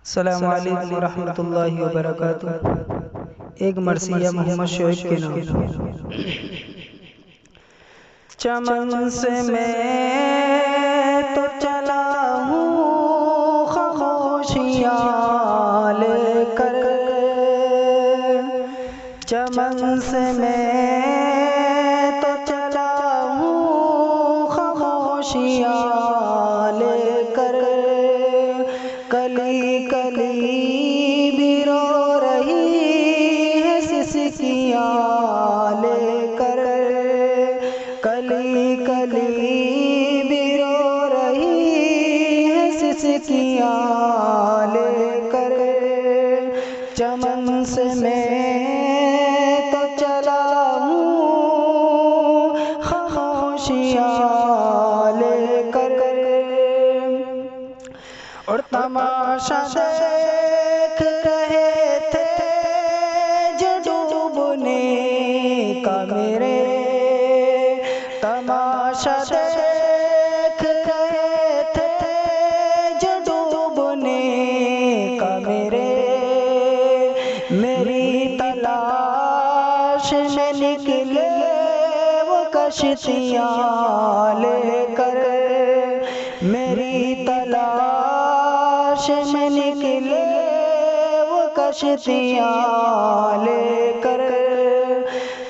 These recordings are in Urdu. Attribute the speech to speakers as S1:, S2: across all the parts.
S1: السلام علیکم ورحمۃ اللہ وبرکاتہ۔ ایک مرثیہ محمد شعیب کے نام۔ چمن سے میں تو چلا ہوں خاموشیاں لے کر، چمن سے میں تو چلا ہوں خاموشیاں لے کر، کلی کلی بھی رو رہی ہے سسکیاں لے کر، کلی کلی بھی رو رہی ہے سسکیاں لے کر، چمن سے میں تو چلا ہوں خاموشیاں لے کر، اور تماشا دیکھ رہے تھے جو ڈوبنے کا میرے، تماشا دیکھ رہے تھے جو ڈوبنے کا میرے، میری تلاش میں نکلے وہ کشتیاں لے کر، میری تلاش میں نکلے وہ کشتیاں لے کر،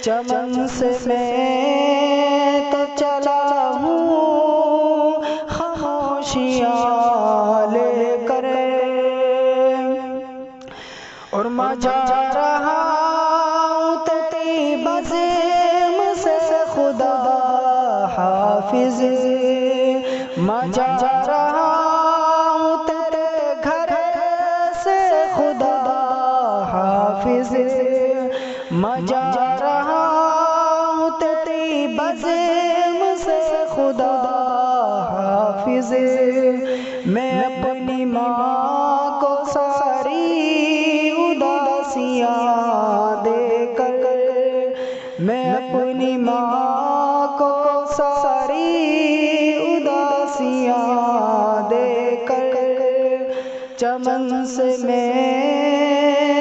S1: چمن سے میں تو چلا ہوں خاموشیاں لے کر، اور میں جا رہا ہوں تیری بزم سے خدا حافظ، میں جا رہا ہوں تیرے گھر سے خدا حافظ، میں جا رہا ہوں تیری بزم سے خدا حافظ، میں اپنی ماں کو ساری اداسیاں دے کر، میں اپنی ماں کو ساری اداسیاں دے کر، چمن سے میں